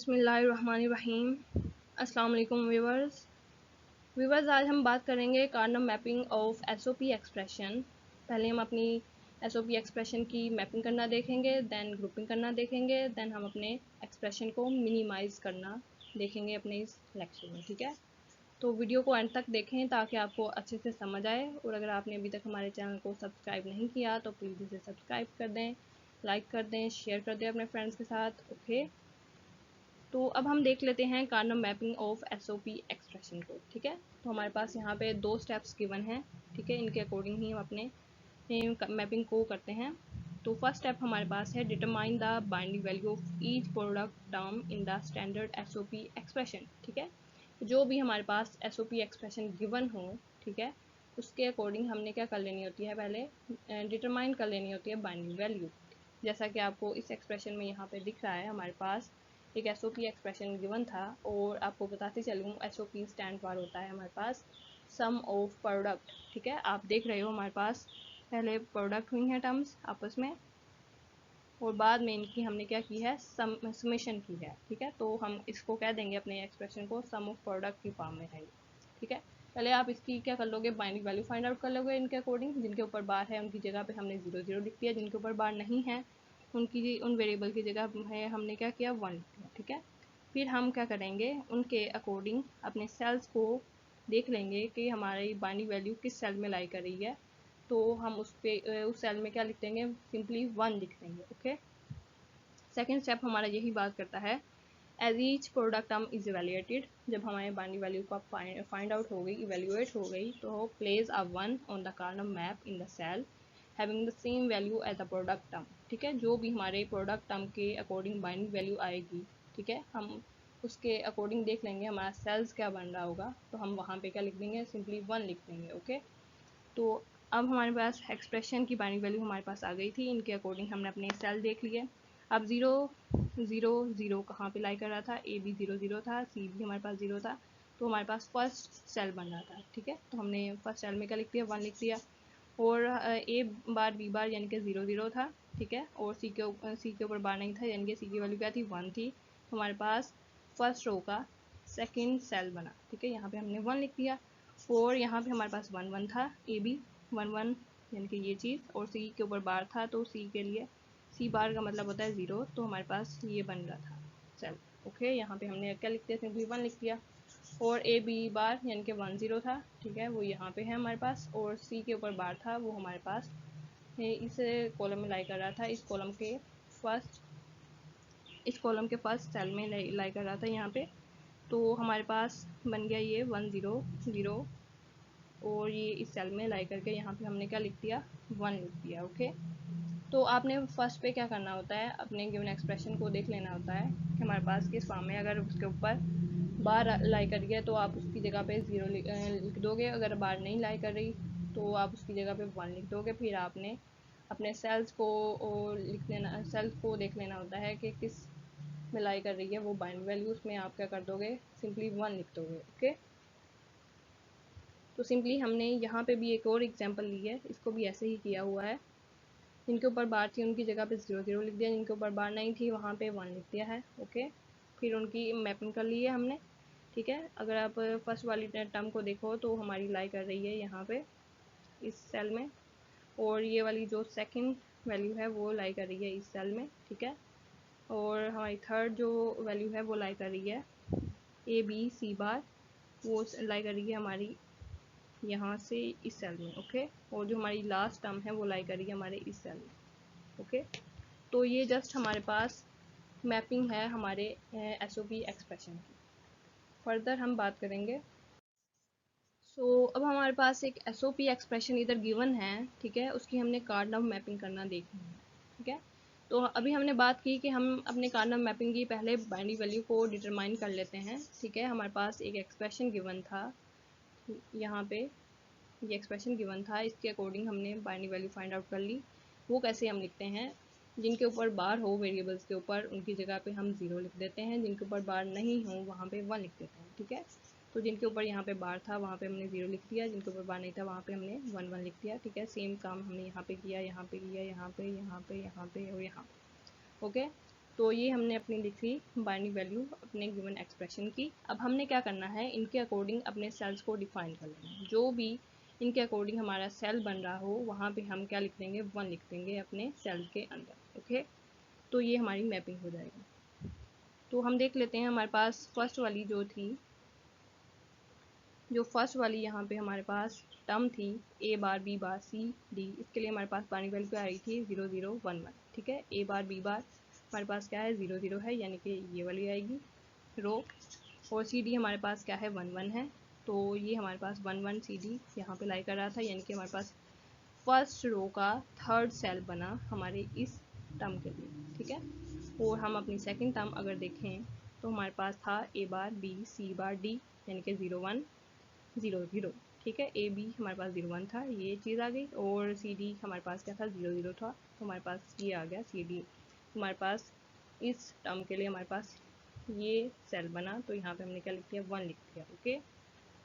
बिस्मिल्लाहिर्रहमानिर्रहीम। अस्सलाम वालेकुम व्यूवर्स, आज हम बात करेंगे कार्नम मैपिंग ऑफ एसओपी एक्सप्रेशन। पहले हम अपनी एसओपी एक्सप्रेशन की मैपिंग करना देखेंगे, दैन ग्रुपिंग करना देखेंगे, दैन हम अपने एक्सप्रेशन को मिनिमाइज़ करना देखेंगे अपने इस लेक्चर में। ठीक है, तो वीडियो को एंड तक देखें ताकि आपको अच्छे से समझ आए। और अगर आपने अभी तक हमारे चैनल को सब्सक्राइब नहीं किया तो प्लीज़ इसे सब्सक्राइब कर दें, लाइक कर दें, शेयर कर दें अपने फ्रेंड्स के साथ। ओके, तो अब हम देख लेते हैं कार्नम मैपिंग ऑफ एसओपी एक्सप्रेशन को। ठीक है, तो हमारे पास यहाँ पे 2 स्टेप्स गिवन हैं। ठीक है, इनके अकॉर्डिंग ही हम अपने मैपिंग को करते हैं। तो फर्स्ट स्टेप हमारे पास है determine the binding value of each product term in the standard SOP expression. ठीक है, जो भी हमारे पास एसओपी एक्सप्रेशन गिवन हो, ठीक है, उसके अकॉर्डिंग हमने क्या कर लेनी होती है, पहले डिटरमाइन कर लेनी होती है बाइंडिंग वैल्यू। जैसा कि आपको इस एक्सप्रेशन में यहाँ पे दिख रहा है, हमारे पास एक एसओपी एक्सप्रेशन गिवन था। और आपको बताते चलूँ, एसओपी स्टैंड फॉर होता है हमारे पास सम ऑफ प्रोडक्ट। ठीक है, आप देख रहे हो हमारे पास पहले प्रोडक्ट हुई हैं टर्म्स आपस में, और बाद में इनकी हमने क्या की है, समेशन की है। ठीक है, तो हम इसको कह देंगे अपने एक्सप्रेशन को सम ऑफ प्रोडक्ट की फॉर्म में है। ठीक है, पहले आप इसकी क्या कर लोगे, बाइंडिंग वैल्यू फाइंड आउट कर लोगे इनके अकॉर्डिंग। जिनके ऊपर बार है उनकी जगह पे हमने 0 0 लिख दिया, जिनके ऊपर बार नहीं है उन वेरिएबल की जगह है हमने क्या किया, 1 लिख दिया। ठीक है, फिर हम क्या करेंगे, उनके अकॉर्डिंग अपने सेल्स को देख लेंगे कि हमारी बाइंडिंग वैल्यू किस सेल में लाई कर रही है। तो हम उस सेल में क्या लिख देंगे, सिंपली 1 लिख देंगे। ओके, सेकेंड स्टेप हमारा यही बात करता है, as each product term is evaluated. जब हमारे बाइंडिंग वैल्यू का फाइंड आउट हो गई, इवेल्युएट हो गई, तो place a 1 on the Karnaugh map in the cell having the same value as the product term. ठीक है, जो भी हमारे प्रोडक्ट टर्म के अकॉर्डिंग बाइंडिंग वैल्यू आएगी, ठीक है, हम उसके अकॉर्डिंग देख लेंगे हमारा सेल्स क्या बन रहा होगा, तो हम वहाँ पे क्या लिख देंगे, सिंपली 1 लिख देंगे। ओके, तो अब हमारे पास एक्सप्रेशन की बाइंडिंग वैल्यू हमारे पास आ गई थी, इनके अकॉर्डिंग हमने अपने सेल देख लिए। अब 0 0 0 कहाँ पे लाई कर रहा था, ए भी 0 0 था, सी भी हमारे पास 0 था, तो हमारे पास फर्स्ट सेल बन रहा था। ठीक है, तो हमने फर्स्ट सेल में क्या लिख दिया, 1 लिख दिया। और ए बार बी बार यानी कि 0 0 था। ठीक है, और सी के ऊपर बार नहीं था, यानी कि सी की वैल्यू क्या थी, 1 थी। तो हमारे पास फर्स्ट रो का सेकेंड सेल बना। ठीक है, यहाँ पे हमने 1 लिख दिया। और यहाँ पे हमारे पास 1 1 था, ए बी 1 1 यानी कि ये चीज़, और सी के ऊपर बार था, तो सी के लिए सी बार का मतलब होता है 0, तो हमारे पास ये बन रहा था सेल। ओके, यहाँ पे हमने क्या लिख दिया, सिंपली 1 लिख दिया। और ए बी बार यानी कि 1 0 था, ठीक है, वो यहाँ पे है हमारे पास। और सी के ऊपर बार था, वो हमारे पास इस कॉलम में लाई कर रहा था, इस कॉलम के फर्स्ट सेल में लाई कर रहा था यहाँ पे। तो हमारे पास बन गया ये 1 0 0, और ये इस सेल में लाई करके यहाँ पे हमने क्या लिख दिया, 1 लिख दिया। ओके, तो आपने फर्स्ट पे क्या करना होता है, अपने गिवन एक्सप्रेशन को देख लेना होता है कि हमारे पास किस फॉर्म में। अगर उसके ऊपर बार लाई कर रही है तो आप उसकी जगह पे 0 लिख दोगे। अगर बार नहीं लाई कर रही तो आप उसकी जगह पे 1 लिख दोगे। फिर आपने अपने सेल्स को देख लेना होता है कि किस में लाई कर रही है वो बाइंड वैल्यू, उसमें आप क्या कर दोगे, सिंपली 1 लिख दोगे। ओके, तो सिंपली हमने यहाँ पे भी एक और एग्जांपल ली है, इसको भी ऐसे ही किया हुआ है। जिनके ऊपर बार थी उनकी जगह पे 0 0 लिख दिया, जिनके ऊपर बार नहीं थी वहाँ पे 1 लिख दिया है। ओके, फिर उनकी मैपिंग कर ली है हमने। ठीक है, अगर आप फर्स्ट वाली टर्म को देखो तो हमारी लाई कर रही है यहाँ पे इस सेल में, और ये वाली जो सेकंड वैल्यू है वो लाई कर रही है इस सेल में। ठीक है, और हमारी थर्ड जो वैल्यू है वो लाई कर रही है ए बी सी बार, वो लाई कर रही है हमारी यहाँ से इस सेल में। ओके, और जो हमारी लास्ट टर्म है वो लाई कर रही है हमारे इस सेल में। ओके, तो ये जस्ट हमारे पास मैपिंग है हमारे एसओपी एक्सप्रेशन की। फर्दर हम बात करेंगे। अब हमारे पास एक एसओपी एक्सप्रेशन इधर गिवन है, ठीक है, उसकी हमने कार्नम मैपिंग करना देखनी है। ठीक है, तो अभी हमने बात की कि हम अपने कार्नम मैपिंग की पहले बाइंडिंग वैल्यू को डिटरमाइन कर लेते हैं। ठीक है, हमारे पास एक एक्सप्रेशन गिवन था, यहाँ पे ये एक्सप्रेशन गिवन था, इसके अकॉर्डिंग हमने बाइंडिंग वैल्यू फाइंड आउट कर ली। वो कैसे हम लिखते हैं, जिनके ऊपर बार हो वेरिएबल्स के ऊपर उनकी जगह पे हम 0 लिख देते हैं, जिनके ऊपर बार नहीं हो वहाँ पे 1 लिख देते हैं। ठीक है, तो जिनके ऊपर यहाँ पे बार था वहाँ पे हमने 0 लिख दिया, जिनके ऊपर बार नहीं था वहाँ पे हमने 1 1 लिख दिया। ठीक है, सेम काम हमने यहाँ पे किया, यहाँ पे किया, यहाँ पे और यहाँ पे। ओके, तो ये हमने अपनी लिखी बाइनरी वैल्यू अपने गिवन एक्सप्रेशन की। अब हमने क्या करना है, इनके अकॉर्डिंग अपने सेल्स को डिफाइन कर लेना है। जो भी इनके अकॉर्डिंग हमारा सेल बन रहा हो वहाँ पे हम क्या लिख देंगे, 1 लिख देंगे अपने सेल के अंदर। ओके, तो ये हमारी मैपिंग हो जाएगी। तो हम देख लेते हैं हमारे पास फर्स्ट वाली जो फर्स्ट वाली यहाँ पे हमारे पास टर्म थी a bar b bar c d, इसके लिए हमारे पास बाइनरी वैल्यू क्या आई थी 0 0 1 1। ठीक है, a बार b बार हमारे पास क्या है 0 0 है, यानी कि ये वाली आएगी रो, और c d हमारे पास क्या है 1 1 है, तो ये हमारे पास 1 1 c d यहाँ पे लाई कर रहा था, यानी कि हमारे पास फर्स्ट रो का थर्ड सेल बना हमारे इस टर्म के लिए। ठीक है, और हम अपनी सेकेंड टर्म अगर देखें तो हमारे पास था a bar b c bar d, यानी कि 0 1 0 0। ठीक है, ए बी हमारे पास 0 1 था, ये चीज़ आ गई, और सी डी हमारे पास क्या था 0 0 था, तो हमारे पास ये आ गया सी डी। हमारे पास इस टर्म के लिए हमारे पास ये सेल बना, तो यहाँ पे हमने क्या लिख दिया 1 लिख दिया। ओके,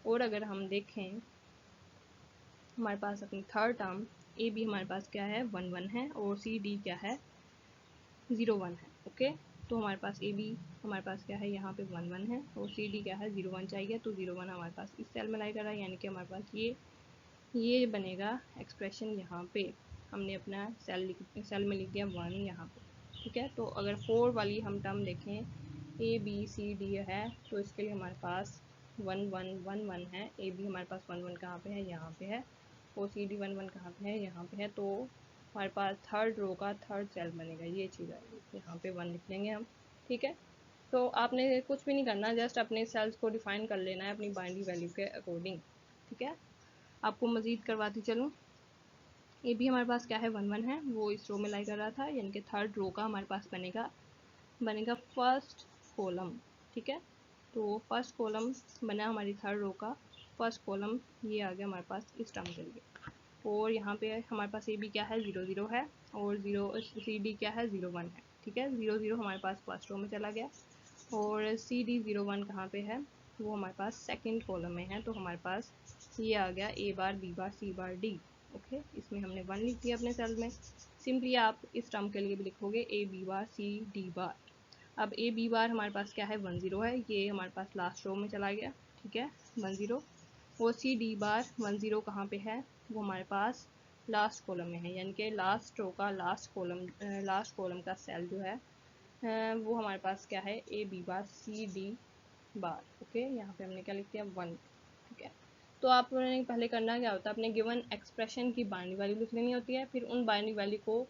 और अगर हम देखें हमारे पास अपनी थर्ड टर्म ए बी हमारे पास क्या है 1 1 है, और सी डी क्या है 0 1 है। ओके, तो हमारे पास ए बी हमारे पास क्या है यहाँ पे 1 1 है, और सी डी क्या है 0 1 चाहिए, तो 0 1 हमारे पास इस सेल में लाई कर रहा है, यानी कि हमारे पास ये बनेगा एक्सप्रेशन। यहाँ पे हमने अपना सेल में लिख दिया 1 यहाँ पे। ठीक है, तो अगर 4 वाली हम टर्म देखें ए बी सी डी है, तो इसके लिए हमारे पास 1 1 1 1 है, ए बी हमारे पास 1 1 कहाँ पे है यहाँ पे है, और सी डी 1 1 कहाँ पे है यहाँ पे है, तो हमारे पास थर्ड रो का थर्ड सेल बनेगा, ये चीज़ आएगी, यहाँ पे 1 लिख लेंगे हम। ठीक है, तो आपने कुछ भी नहीं करना, जस्ट अपने सेल्स को डिफाइन कर लेना है अपनी बाइनरी वैल्यू के अकॉर्डिंग। ठीक है, आपको मज़ीद करवाती चलूँ, ये भी हमारे पास क्या है 1 1 है, वो इस रो में लाई कर रहा था, यानी कि थर्ड रो का हमारे पास बनेगा फर्स्ट कॉलम। ठीक है, तो फर्स्ट कॉलम बना हमारी थर्ड रो का फर्स्ट कॉलम, ये आ गया हमारे पास इस टर्म के लिए, और यहाँ पे हमारे पास ए बी क्या है 0 0 है, और 0 सी डी क्या है 0 1 है। ठीक है, 0 0 हमारे पास फर्स्ट रो में चला गया, और सी डी 0 1 कहाँ पे है, वो हमारे पास सेकंड कॉलम में है, तो हमारे पास ये आ गया ए बार बी बार सी बार डी। ओके, इसमें हमने 1 लिख दिया अपने सेल में। सिंपली आप इस टर्म के लिए भी लिखोगे ए बी बार सी डी बार। अब ए बी बार हमारे पास क्या है 1 0 है, ये हमारे पास लास्ट रो में चला गया। ठीक है, 1 0, और सी डी बार 1 0 कहाँ पे है, वो हमारे पास लास्ट कॉलम में है, यानी कि लास्ट रो का लास्ट कॉलम का सेल जो है वो हमारे पास क्या है A B bar C D bar. Okay, यहाँ पे हमने क्या लिख दिया 1। ठीक है, तो आपने पहले करना क्या होता है, अपने गिवन एक्सप्रेशन की बाइनरी वैल्यू लिख लेनी होती है, फिर उन बाइनरी वैल्यू को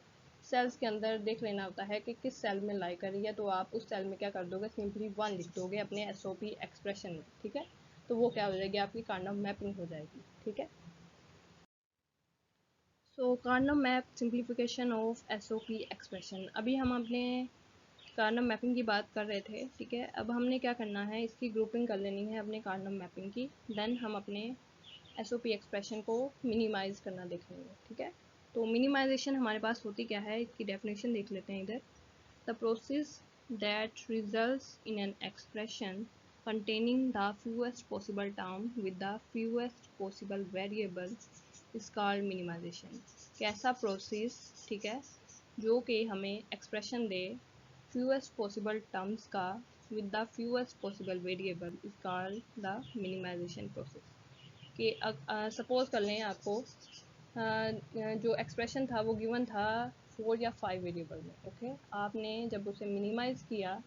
सेल्स के अंदर देख लेना होता है कि किस सेल में लाई कर रही है, तो आप उस सेल में क्या कर दोगे, सिंपली 1 लिख दोगे अपने एसओपी एक्सप्रेशन में। ठीक है, तो वो क्या हो जाएगी, आपकी कार्नम मैपिंग हो जाएगी। ठीक है, so Karnaugh map simplification of SOP expression. अभी हम अपने कार्नम मैपिंग की बात कर रहे थे। ठीक है, अब हमने क्या करना है, इसकी ग्रुपिंग कर लेनी है अपने कार्नम मैपिंग की, देन हम अपने एसओपी एक्सप्रेशन को मिनिमाइज करना देखेंगे। ठीक है, तो मिनिमाइजेशन हमारे पास होती क्या है, इसकी डेफिनेशन देख लेते हैं इधर। The process that results in an expression containing the fewest possible term with the fewest possible variable is called minimization। कैसा प्रोसेस, ठीक है, जो कि हमें एक्सप्रेशन दे fewest possible terms का with the fewest possible variable is called the minimization process। कि suppose कर लें आपको जो एक्सप्रेशन था वो गिवन था 4 या 5 वेरिएबल में। ओके, आपने जब उसे मिनिमाइज़ किया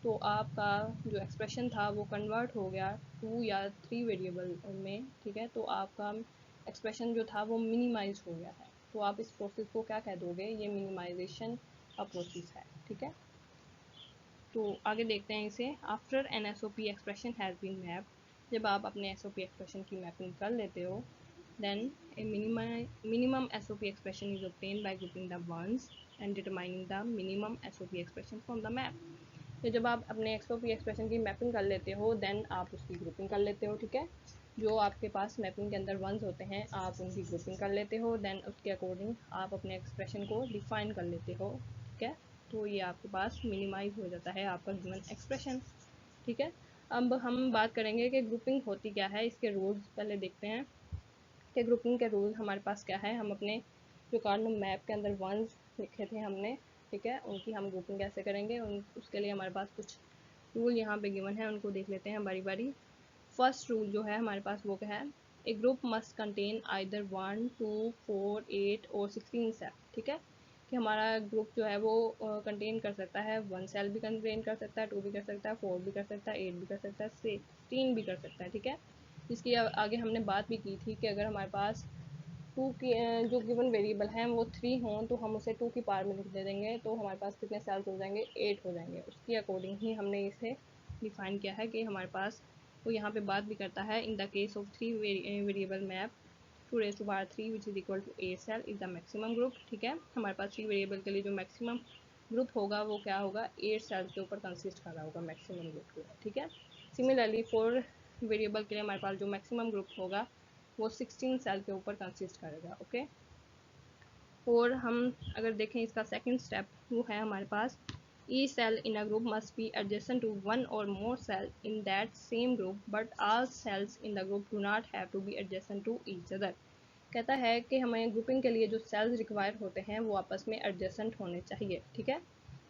तो आपका जो एक्सप्रेशन था वो कन्वर्ट हो गया 2 या 3 वेरिएबल में। ठीक है, तो आपका एक्सप्रेशन जो था वो मिनिमाइज हो गया है, तो आप इस प्रोसेस को क्या कह दोगे, ये मिनिमाइजेशन का प्रोसेस है। ठीक है, तो आगे देखते हैं इसे। After an S O P expression has been mapped, जब आप अपने एस ओ पी एक्सप्रेशन की मैपिंग कर लेते हो, then a minimum SOP expression is obtained by grouping the ones and determining the minimum SOP expression from the map। तो जब आप अपने SOP एक्सप्रेशन की मैपिंग कर लेते हो, देन आप उसकी ग्रुपिंग कर लेते हो। ठीक है, जो आपके पास मैपिंग के अंदर वंस होते हैं आप उनकी ग्रुपिंग कर लेते हो, देन उसके अकॉर्डिंग आप अपने एक्सप्रेशन को डिफाइन कर लेते हो। ठीक है, तो ये आपके पास मिनिमाइज हो जाता है आपका गिवन एक्सप्रेशन। ठीक है, अब हम बात करेंगे कि ग्रुपिंग होती क्या है, इसके रूल्स पहले देखते हैं कि ग्रुपिंग के रूल हमारे पास क्या है। हम अपने जो कार्नम मैप के अंदर वंस लिखे थे हमने, ठीक है, उनकी हम ग्रुपिंग कैसे करेंगे उसके लिए हमारे पास कुछ रूल यहाँ पे गिवन है, उनको देख लेते हैं बारी बारी। फर्स्ट रूल जो है हमारे पास वो क्या है, ए ग्रुप मस्ट कंटेन आइदर 1, 2, 4, 8 और 16 सेल। ठीक है, कि हमारा ग्रुप जो है वो कंटेन कर सकता है 1 सेल भी कंटेन कर सकता है, 2 भी कर सकता है, 4 भी कर सकता है, 8 भी कर सकता है, 16 भी कर सकता है। ठीक है, इसकी आगे हमने बात भी की थी कि अगर हमारे पास 2 की जो गिवन वेरिएबल हैं वो 3 हों तो हम उसे 2 की पावर में लिख दे देंगे, तो हमारे पास कितने सेल्स हो जाएंगे, 8 हो जाएंगे। उसकी अकॉर्डिंग ही हमने इसे डिफाइन किया है कि हमारे पास वो यहाँ पे बात भी करता है, in the case of 3 variable map 2 raised to power 3 which is equal to 8 cell is the maximum group. ठीक है, हमारे पास 3 वेरिएबल के लिए जो मैक्सिमम ग्रुप होगा वो क्या होगा, 8 सेल्स के ऊपर कंसिस्ट कर रहा होगा मैक्सिमम ग्रुप जो है। ठीक है, सिमिलरली 4 वेरिएबल के लिए हमारे पास जो मैक्सिमम ग्रुप होगा वो 16 सेल के ऊपर कंसिस्ट करेगा। ओके, और हम अगर देखें इसका सेकंड स्टेप वो है हमारे पास, each cell in a group must be adjacent to one or more cell in that same group, but all cells in the group do not have to be adjacent to each other। कहता है कि हमें grouping के लिए जो sales require होते हैं वो आपस में एडजेसेंट होने चाहिए। ठीक है,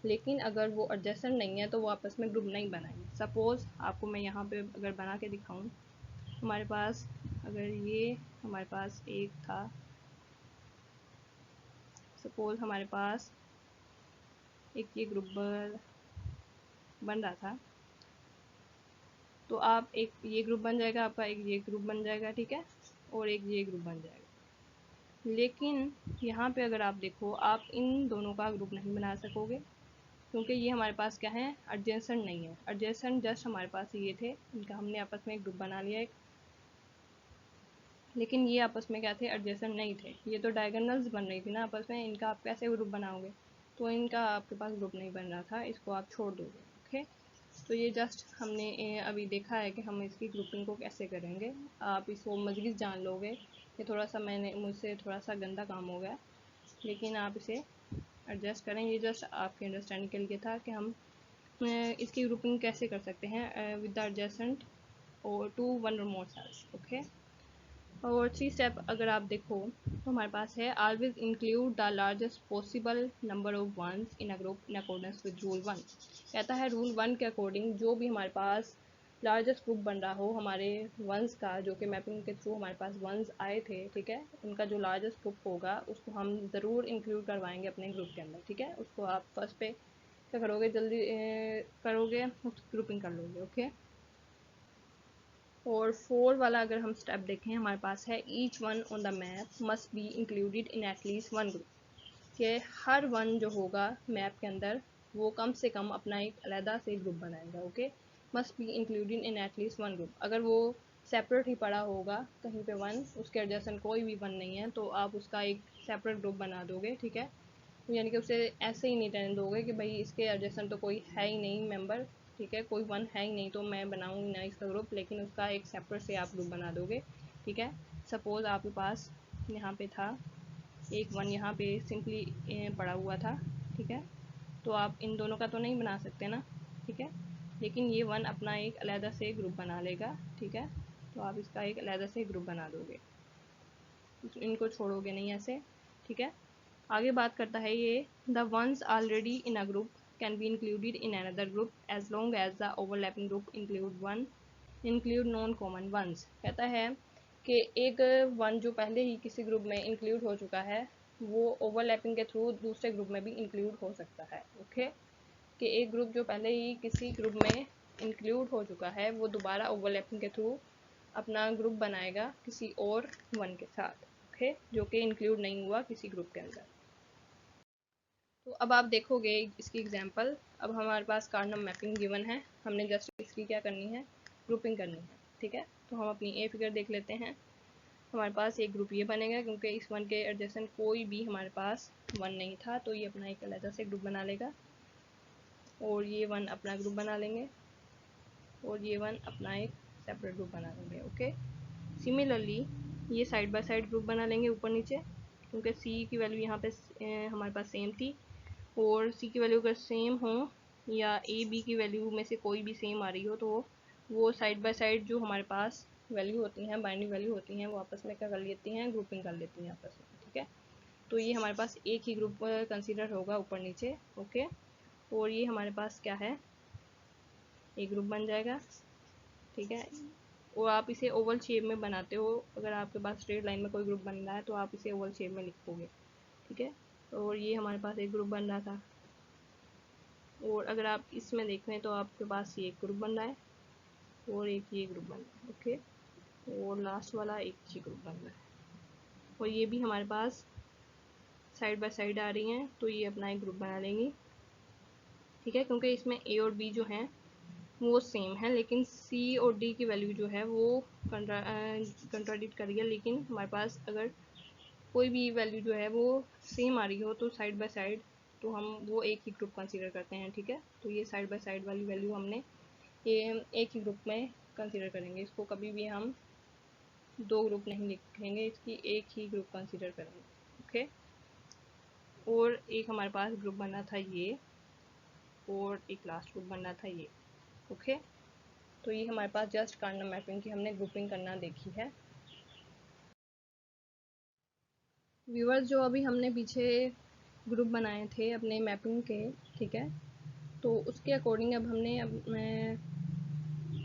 लेकिन अगर वो एडजेसेंट नहीं है तो वो आपस में ग्रुप नहीं बनाएंगे। सपोज़ आपको मैं यहाँ पे अगर बना के दिखाऊँ, हमारे पास अगर ये हमारे पास एक था, सपोज़ हमारे पास एक ये ग्रुप बन रहा था, तो आप एक ये ग्रुप बन जाएगा आपका, एक ये ग्रुप बन जाएगा। ठीक है, और एक ये ग्रुप बन जाएगा। लेकिन यहाँ पे अगर आप देखो, आप इन दोनों का ग्रुप नहीं बना सकोगे क्योंकि ये हमारे पास क्या है, एडजेसेंट नहीं है। एडजेसेंट जस्ट हमारे पास ये थे, इनका हमने आपस में एक ग्रुप बना लिया एक, लेकिन ये आपस में क्या थे, एडजेसेंट नहीं थे। ये तो डायगोनल्स बन रही थी ना आपस में, इनका आप कैसे ग्रुप बनाओगे, तो इनका आपके पास ग्रुप नहीं बन रहा था, इसको आप छोड़ दोगे। ओके, तो ये जस्ट हमने अभी देखा है कि हम इसकी ग्रुपिंग को कैसे करेंगे। आप इसको मज़ीद जान लोगे, ये थोड़ा सा मुझसे थोड़ा सा गंदा काम हो गया, लेकिन आप इसे एडजस्ट करें। ये जस्ट आपके अंडरस्टैंडिंग के लिए था कि हम इसकी ग्रुपिंग कैसे कर सकते हैं विद द एडजेसेंट और टू 1 और मोर सेल्स। ओके, और 3 स्टेप अगर आप देखो तो हमारे पास है, always include the largest possible number of ones in a group in accordance with rule 1। कहता है रूल 1 के अकॉर्डिंग जो भी हमारे पास लार्जेस्ट ग्रुप बन रहा हो हमारे वंस का, जो कि मैपिंग के थ्रू हमारे पास वंस आए थे, ठीक है, उनका जो लार्जेस्ट ग्रुप होगा उसको हम ज़रूर इंक्लूड करवाएंगे अपने ग्रुप के अंदर। ठीक है, उसको आप फर्स्ट पे क्या करोगे, जल्दी करोगे, ग्रुपिंग कर लोगे। ओके, और 4 वाला अगर हम स्टेप देखें, हमारे पास है each one on the map must be included in at least 1 group, कि हर वन जो होगा मैप के अंदर वो कम से कम अपना एक अलहदा से ग्रुप बनाएगा। Okay, must be included in at least 1 group. अगर वो सेपरेट ही पड़ा होगा कहीं पे वन, उसके एडजेसेंट कोई भी वन नहीं है, तो आप उसका एक सेपरेट ग्रुप बना दोगे। ठीक है, यानी कि उसे ऐसे ही नहीं रहने दोगे कि भाई इसके एडजेसेंट तो कोई है ही नहीं मेंबर, ठीक है, कोई वन है ही नहीं तो मैं बनाऊँ ना इसका ग्रुप, लेकिन उसका एक सेपरेट से आप ग्रुप बना दोगे। ठीक है, सपोज़ आपके पास यहाँ पे था एक वन, यहाँ पे सिंपली पड़ा हुआ था। ठीक है, तो आप इन दोनों का तो नहीं बना सकते ना। ठीक है, लेकिन ये वन अपना एक अलहदा से ग्रुप बना लेगा। ठीक है, तो आप इसका एक अलहदा से ग्रुप बना दोगे, इनको छोड़ोगे नहीं ऐसे। ठीक है, आगे बात करता है ये, the ones already in a group can be included in another group as long as the overlapping group include non common ones. कहता है कि एक वन जो पहले ही किसी ग्रुप में इंक्लूड हो चुका है वो ओवरलैपिंग के थ्रू दूसरे ग्रुप में भी इंक्लूड हो सकता है। ओके, कि एक ग्रुप जो पहले ही किसी ग्रुप में इंक्लूड हो चुका है वो दोबारा ओवरलैपिंग के थ्रू अपना ग्रुप बनाएगा किसी और वन के साथ। ओके, जो कि इंक्लूड नहीं हुआ किसी ग्रुप के अंदर। तो अब आप देखोगे इसकी एग्जांपल, अब हमारे पास कार्नम मैपिंग गिवन है, हमने जस्ट इसकी क्या करनी है, ग्रुपिंग करनी है। ठीक है, तो हम अपनी ए फिगर देख लेते हैं। हमारे पास एक ग्रुप ये बनेगा क्योंकि इस वन के एडजेसेंट कोई भी हमारे पास वन नहीं था, तो ये अपना एक अलग से ग्रुप बना लेगा, और ये वन अपना ग्रुप बना लेंगे, और ये वन अपना एक सेपरेट ग्रुप बना लेंगे। ओके, सिमिलरली ये साइड बाय साइड ग्रुप बना लेंगे ऊपर नीचे, क्योंकि सी की वैल्यू यहाँ पे हमारे पास सेम थी, और सी की वैल्यू अगर सेम हो या ए बी की वैल्यू में से कोई भी सेम आ रही हो, तो वो साइड बाय साइड जो हमारे पास वैल्यू होती हैं, बाइनरी वैल्यू होती हैं, वो आपस में क्या कर लेती हैं, ग्रुपिंग कर लेती हैं आपस में। ठीक है, तो ये हमारे पास एक ही ग्रुप कंसीडर होगा ऊपर नीचे, ओके। और ये हमारे पास क्या है, एक ग्रुप बन जाएगा, ठीक है। और आप इसे ओवल शेप में बनाते हो, अगर आपके पास स्ट्रेट लाइन में कोई ग्रुप बन रहा है तो आप इसे ओवल शेप में लिखोगे, ठीक है। और ये हमारे पास एक ग्रुप बन रहा था, और अगर आप इसमें देखें तो आपके पास ये एक ग्रुप बन रहा है और एक ये ग्रुप बन रहा है, ओके। और लास्ट वाला एक ही ग्रुप बन रहा है, और ये भी हमारे पास साइड बाय साइड आ रही हैं, तो ये अपना एक ग्रुप बना लेंगी, ठीक है। क्योंकि इसमें ए और बी जो हैं वो सेम है, लेकिन सी और डी की वैल्यू जो है वो कंट्राडिक्ट कर रही है। लेकिन हमारे पास अगर कोई भी वैल्यू जो है वो सेम आ रही हो तो साइड बाय साइड, तो हम वो एक ही ग्रुप कंसीडर करते हैं, ठीक है। तो ये साइड बाय साइड वाली वैल्यू हमने ये एक ही ग्रुप में कंसीडर करेंगे, इसको कभी भी हम दो ग्रुप नहीं लिखेंगे, इसकी एक ही ग्रुप कंसीडर करेंगे, ओके। और एक हमारे पास ग्रुप बना था ये, और एक लास्ट ग्रुप बना था ये, ओके। तो ये हमारे पास जस्ट कार्नर मैपिंग की हमने ग्रुपिंग करना देखी है। व्यूअर्स, जो अभी हमने पीछे ग्रुप बनाए थे अपने मैपिंग के, ठीक है, तो उसके अकॉर्डिंग अब हमने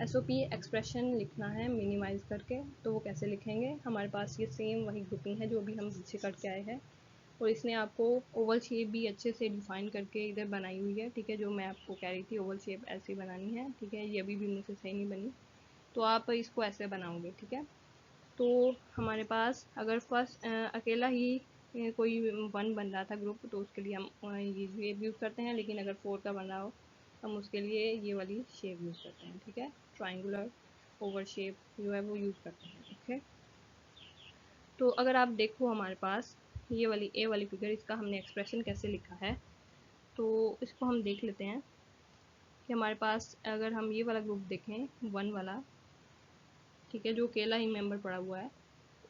एसओपी एक्सप्रेशन लिखना है मिनिमाइज करके। तो वो कैसे लिखेंगे, हमारे पास ये सेम वही ग्रुपिंग है जो अभी हम पीछे करके आए हैं, और इसने आपको ओवल शेप भी अच्छे से डिफाइन करके इधर बनाई हुई है, ठीक है। जो मैं आपको कह रही थी ओवल शेप ऐसे बनानी है, ठीक है, ये अभी भी मुझसे सही नहीं बनी, तो आप इसको ऐसे बनाओगे, ठीक है। तो हमारे पास अगर फर्स्ट अकेला ही कोई वन बन रहा था ग्रुप, तो उसके लिए हम ये शेप यूज़ करते हैं, लेकिन अगर फोर का बन रहा हो हम उसके लिए ये वाली शेप यूज़ करते हैं, ठीक है। ट्राइंगुलर ओवर शेप जो है वो यूज़ करते हैं, ओके। तो अगर आप देखो हमारे पास ये वाली ए वाली फिगर, इसका हमने एक्सप्रेशन कैसे लिखा है, तो इसको हम देख लेते हैं कि हमारे पास अगर हम ये वाला ग्रुप देखें वन वाला, ठीक है, जो अकेला ही मेंबर पड़ा हुआ है,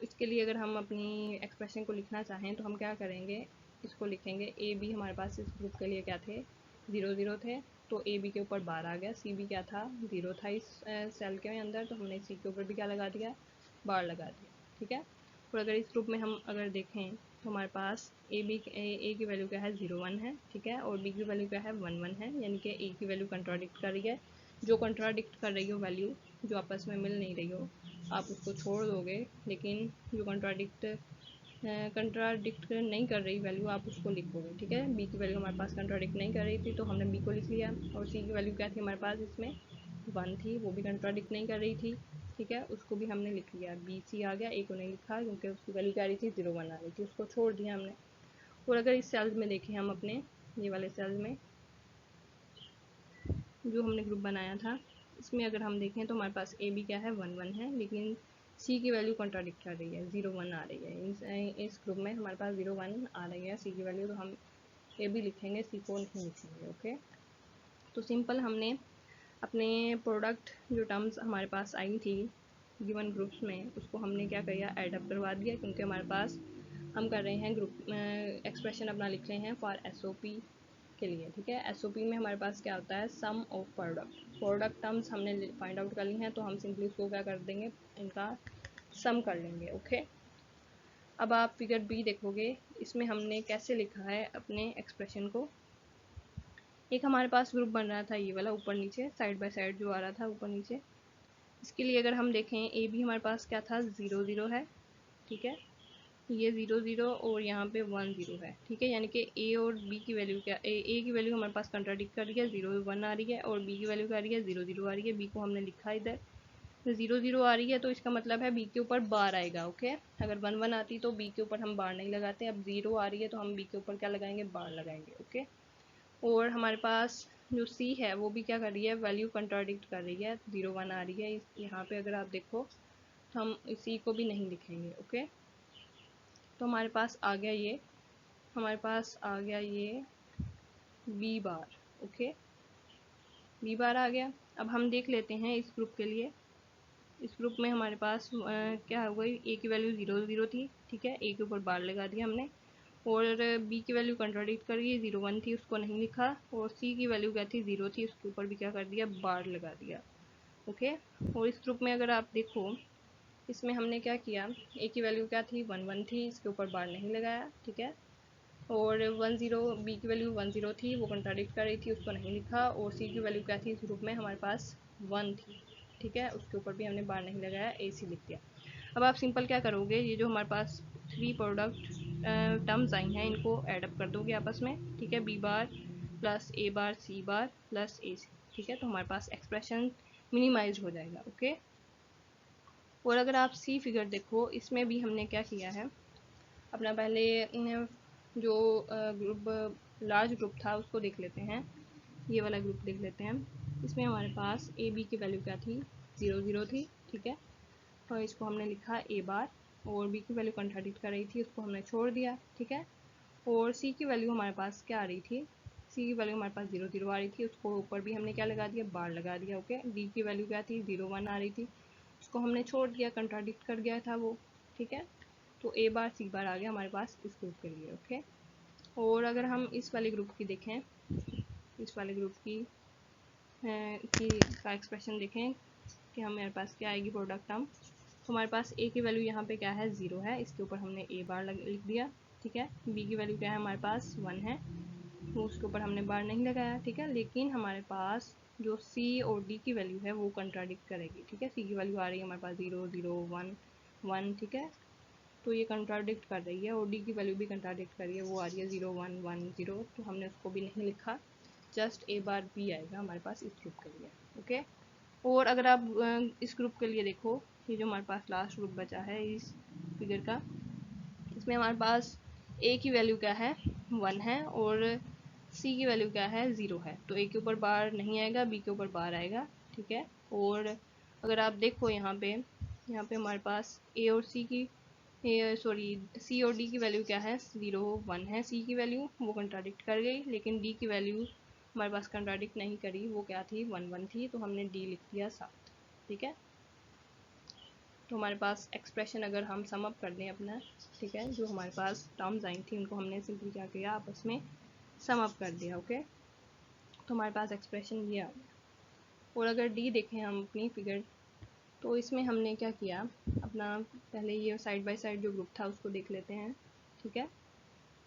इसके लिए अगर हम अपनी एक्सप्रेशन को लिखना चाहें तो हम क्या करेंगे, इसको लिखेंगे ए बी। हमारे पास इस ग्रुप के लिए क्या थे, 0 0 थे, तो ए बी के ऊपर बार आ गया। सी बी क्या था, 0 था इस सेल के अंदर, तो हमने सी के ऊपर भी क्या लगा दिया, बार लगा दिया, ठीक है। और अगर इस ग्रुप में हम अगर देखें तो हमारे पास ए की वैल्यू क्या है, 0 1 है, ठीक है, और बी की वैल्यू क्या है, 1 1 है, यानी कि ए की वैल्यू कंट्राडिक्ट कर रही है। जो कंट्राडिक्ट कर रही हो वैल्यू, जो आपस में मिल नहीं रही हो, आप उसको छोड़ दोगे, लेकिन जो कंट्राडिक्ट नहीं कर रही वैल्यू, आप उसको लिखोगे, ठीक है। बी की वैल्यू हमारे पास कंट्राडिक्ट नहीं कर रही थी, तो हमने बी को लिख लिया। और सी की वैल्यू क्या थी हमारे पास, इसमें 1 थी, वो भी कंट्राडिक्ट नहीं कर रही थी, ठीक है, उसको भी हमने लिख लिया। बी सी आ गया, ए को नहीं लिखा क्योंकि उसकी वैल्यू क्या आ रही थी, 0 1 आ रही थी, उसको छोड़ दिया हमने। और अगर इस सेल्स में देखें हम अपने ये वाले सेल्स में जो हमने ग्रुप बनाया था, इसमें अगर हम देखें तो हमारे पास ए बी क्या है, 1 1 है, लेकिन सी की वैल्यू कॉन्ट्राडिक्ट कर रही है, 0 1 आ रही है। इस ग्रुप में हमारे पास 0 1 आ रही है सी की वैल्यू, तो हम ए बी लिखेंगे, सी को नहीं लिखेंगे, ओके। तो सिंपल हमने अपने प्रोडक्ट जो टर्म्स हमारे पास आई थी गिवन ग्रुप्स में, उसको हमने क्या किया, एडअप करवा दिया, क्योंकि हमारे पास हम कर रहे हैं ग्रुप एक्सप्रेशन अपना लिख रहे हैं फॉर एसओपी के लिए, ठीक है। एसओपी में हमारे पास क्या होता है, सम ऑफ प्रोडक्ट टर्म्स हमने फाइंड आउट कर ली हैं, तो हम सिंपली उसको क्या कर देंगे, इनका सम कर लेंगे, ओके। अब आप फिगर बी देखोगे, इसमें हमने कैसे लिखा है अपने एक्सप्रेशन को। एक हमारे पास ग्रुप बन रहा था ये वाला ऊपर नीचे, साइड बाय साइड जो आ रहा था ऊपर नीचे। इसके लिए अगर हम देखें ए भी हमारे पास क्या था, 0 0 है, ठीक है, ये 0 0 और यहाँ पे 1 0 है, ठीक है। यानी कि ए और बी की वैल्यू क्या, ए की वैल्यू हमारे पास कंट्राडिक्ट कर रही है, 0 1 आ रही है, और बी की वैल्यू क्या आ रही है, 0 0 आ रही है। बी को हमने लिखा इधर 0 0 आ रही है, तो इसका मतलब है बी के ऊपर बार आएगा, ओके। अगर 1 1 आती तो बी के ऊपर हम बार नहीं लगाते, अब 0 आ रही है तो हम बी के ऊपर क्या लगाएंगे, बार लगाएंगे, ओके। और हमारे पास जो सी है वो भी क्या कर रही है, वैल्यू कंट्राडिक्ट कर रही है, 0 1 आ रही है। यहाँ पे अगर आप देखो तो हम सी को भी नहीं लिखेंगे, ओके। तो हमारे पास आ गया ये, हमारे पास आ गया ये B bar, okay, B bar आ गया। अब हम देख लेते हैं इस ग्रुप के लिए। इस ग्रुप में हमारे पास क्या हो गई, ए की वैल्यू 0 0 थी, ठीक है, ए के ऊपर बार लगा दिया हमने। और बी की वैल्यू कंट्राडिक्ट कर गई, 0 1 थी, उसको नहीं लिखा। और सी की वैल्यू क्या थी, 0 थी, उसके ऊपर भी क्या कर दिया, बार लगा दिया, ओके। और इस ग्रुप में अगर आप देखो, इसमें हमने क्या किया, ए की वैल्यू क्या थी, 1 1 थी, इसके ऊपर बार नहीं लगाया, ठीक है। और 10 बी की वैल्यू 10 थी, वो कंट्राडिक्ट कर रही थी, उसको नहीं लिखा। और सी की वैल्यू क्या थी इस ग्रुप में, हमारे पास 1 थी, ठीक है, उसके ऊपर भी हमने बार नहीं लगाया, ए सी लिख दिया। अब आप सिंपल क्या करोगे, ये जो हमारे पास 3 प्रोडक्ट टर्म्स आई हैं इनको एडअप कर दोगे आपस में, ठीक है, बी बार प्लस ए बार सी बार प्लस ए सी, ठीक है, तो हमारे पास एक्सप्रेशन मिनिमाइज हो जाएगा। ओके, और अगर आप सी फिगर देखो, इसमें भी हमने क्या किया है, अपना पहले जो ग्रुप लार्ज ग्रुप था उसको देख लेते हैं, ये वाला ग्रुप देख लेते हैं। इसमें हमारे पास ए बी की वैल्यू क्या थी, 0 थी, ठीक है, तो इसको हमने लिखा ए बार, और बी की वैल्यू कंट्राडिक्ट कर रही थी, उसको हमने छोड़ दिया, ठीक है। और सी की वैल्यू हमारे पास क्या आ रही थी, सी की वैल्यू हमारे पास 0 आ रही थी, उसको ऊपर भी हमने क्या लगा दिया, बार लगा दिया। ओके, डी की वैल्यू क्या थी, 0 1 आ रही थी, उसको हमने छोड़ दिया, कंट्राडिक्ट कर गया था वो, ठीक है। तो ए बार सी बार आ गया हमारे पास इस ग्रुप के लिए। ओके, और अगर हम इस वाले ग्रुप की देखें, इस वाले ग्रुप की का एक्सप्रेशन देखें कि हमारे पास क्या आएगी प्रोडक्ट टर्म, तो हमारे पास ए की वैल्यू यहाँ पे क्या है, 0 है, इसके ऊपर हमने ए बार लिख दिया, ठीक है। बी की वैल्यू क्या है, हमारे पास 1 है, वो उसके ऊपर हमने बार नहीं लगाया, ठीक है। लेकिन हमारे पास जो सी और डी की वैल्यू है वो कंट्राडिक्ट करेगी, ठीक है। सी की वैल्यू आ रही है हमारे पास 0 0 1 1, ठीक है, तो ये कंट्राडिक्ट कर रही है, और डी की वैल्यू भी कंट्राडिक्ट कर रही है, वो आ रही है 0 1 1 0, तो हमने उसको भी नहीं लिखा, जस्ट ए बार बी आएगा हमारे पास इस ग्रुप के लिए। ओके, और अगर आप इस ग्रुप के लिए देखो, ये जो हमारे पास लास्ट ग्रुप बचा है इस फिगर का, इसमें हमारे पास ए की वैल्यू क्या है, 1 है, और सी की वैल्यू क्या है, 0 है, तो ए के ऊपर बार नहीं आएगा, बी के ऊपर बार आएगा, ठीक है। और अगर आप देखो यहाँ पे हमारे पास ए और सी की सॉरी सी और डी की वैल्यू क्या है, 0 1 है सी की वैल्यू, वो कंट्राडिक्ट कर गई, लेकिन डी की वैल्यू हमारे पास कंट्राडिक्ट नहीं करी, वो क्या थी, 1 1 थी, तो हमने डी लिख दिया 7, ठीक है। तो हमारे पास एक्सप्रेशन अगर हम सम अप कर दें अपना, ठीक है, जो हमारे पास टर्म्स आई थी उनको हमने सिंपली क्या किया, आपस में सम अप कर दिया। ओके, तो हमारे पास एक्सप्रेशन ये आ गया। और अगर डी देखें हम अपनी फिगर, तो इसमें हमने क्या किया, अपना पहले ये साइड बाय साइड जो ग्रुप था उसको देख लेते हैं, ठीक है।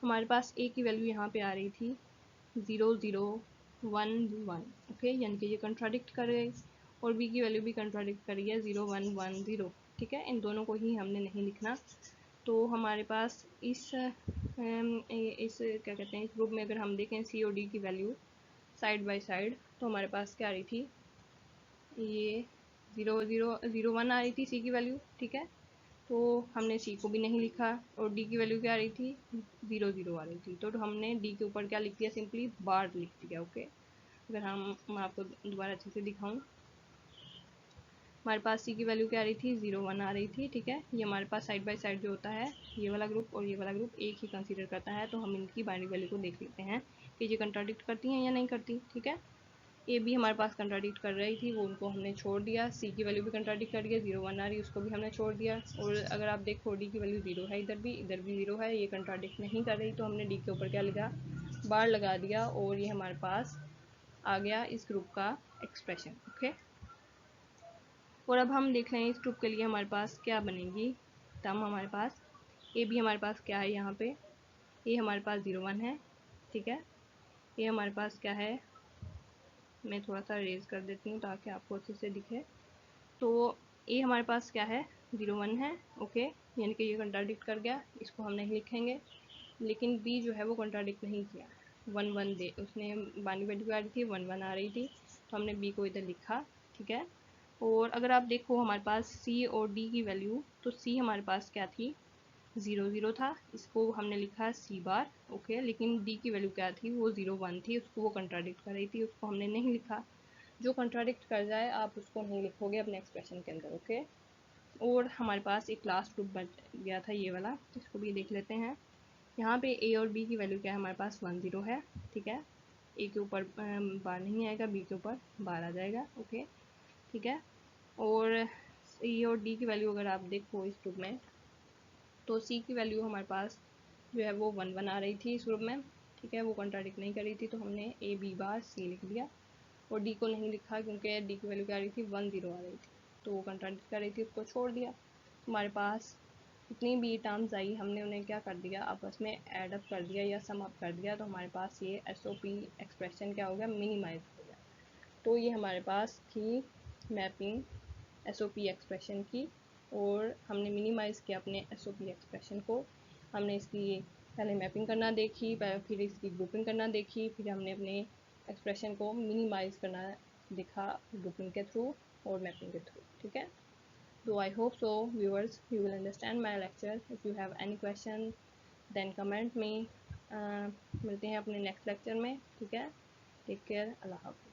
हमारे पास ए की वैल्यू यहाँ पे आ रही थी 0 0 1 1, ओके, यानी कि ये कंट्राडिक्ट कर गई, और बी की वैल्यू भी कंट्राडिक्ट करी है, 0 1 1 0, ठीक है, इन दोनों को ही हमने नहीं लिखना। तो हमारे पास इस क्या कहते हैं, इस ग्रुप में अगर हम देखें सी और डी की वैल्यू साइड बाय साइड, तो हमारे पास क्या आ रही थी, ये 0 0 0 1 आ रही थी सी की वैल्यू, ठीक है, तो हमने सी को भी नहीं लिखा, और डी की वैल्यू क्या आ रही थी, 0 0 आ रही थी, तो हमने डी के ऊपर क्या लिख दिया, सिंपली बार लिख दिया। ओके, अगर मैं आपको दोबारा अच्छे से दिखाऊं, हमारे पास सी की वैल्यू क्या आ रही थी, 0 1 आ रही थी, ठीक है। ये हमारे पास साइड बाय साइड जो होता है, ये वाला ग्रुप और ये वाला ग्रुप एक ही कंसीडर करता है, तो हम इनकी बाइनरी वैल्यू को देख लेते हैं कि ये कंट्राडिक्ट करती हैं या नहीं करती, ठीक है। ए भी हमारे पास कंट्राडिक्ट कर रही थी, वो उनको हमने छोड़ दिया, सी की वैल्यू भी कंट्राडिक्ट कर रही है, 0 1 आ रही है, उसको भी हमने छोड़ दिया। और अगर आप देखो डी की वैल्यू 0 है, इधर भी 0 है, ये कंट्राडिक्ट नहीं कर रही, तो हमने डी के ऊपर क्या लगा, बार लगा दिया, और ये हमारे पास आ गया इस ग्रुप का एक्सप्रेशन। ओके, और अब हम देख रहे हैं इस ग्रुप के लिए हमारे पास क्या बनेगी टर्म, हमारे पास ए भी हमारे पास क्या है, यहाँ पे ए हमारे पास 0 1 है, ठीक है। ये हमारे पास क्या है, मैं थोड़ा सा रेज कर देती हूँ ताकि आपको अच्छे से दिखे। तो ए हमारे पास क्या है, 0 1 है, ओके, यानी कि ये कंट्राडिक्ट कर गया, इसको हम नहीं लिखेंगे। लेकिन बी जो है वो कंट्राडिक्ट नहीं किया, 1 1 दे उसने बानी वैल्यू आ रही थी, 1 1 आ रही थी, तो हमने बी को इधर लिखा, ठीक है। और अगर आप देखो हमारे पास सी और डी की वैल्यू, तो सी हमारे पास क्या थी, 0 0 था, इसको हमने लिखा सी बार, ओके, लेकिन डी की वैल्यू क्या थी, वो 0 1 थी, उसको वो कंट्राडिक्ट कर रही थी, उसको हमने नहीं लिखा। जो कंट्राडिक्ट कर जाए आप उसको नहीं लिखोगे अपने एक्सप्रेशन के अंदर। ओके, और हमारे पास एक लास्ट ग्रुप बच गया था ये वाला, इसको भी देख लेते हैं। यहाँ पे ए और बी की वैल्यू क्या है, हमारे पास 1 0 है, ठीक है। ए के ऊपर बार नहीं आएगा, बी के ऊपर बार आ जाएगा, ओके, ठीक है। और सी और डी की वैल्यू अगर आप देखो इस ग्रुप में, तो सी की वैल्यू हमारे पास जो है वो 1 1 आ रही थी इस ग्रुप में, ठीक है, वो कंट्राडिक्ट नहीं कर रही थी, तो हमने ए बी बार सी लिख दिया, और डी को नहीं लिखा क्योंकि डी की वैल्यू क्या आ रही थी, 1 0 आ रही थी, तो वो कंट्राडिक्ट कर रही थी, उसको छोड़ दिया। हमारे पास जितनी भी टर्म्स आई हमने उन्हें क्या कर दिया, आपस में ऐड अप कर दिया या सम अप कर दिया, तो हमारे पास ये SOP एक्सप्रेशन क्या हो गया, मिनिमाइज हो गया। तो ये हमारे पास थी मैपिंग SOP एक्सप्रेशन की, और हमने मिनिमाइज़ किया अपने SOP एक्सप्रेशन को। हमने इसकी पहले मैपिंग करना देखी, फिर इसकी ग्रुपिंग करना देखी, फिर हमने अपने एक्सप्रेशन को मिनिमाइज़ करना दिखा ग्रुपिंग के थ्रू और मैपिंग के थ्रू, ठीक है। So I hope so viewers you will understand my lecture. If you have any question then comment me. मिलते हैं अपने नेक्स्ट लेक्चर में, ठीक है। टेक केयर, अल्लाह हाफ़िज़।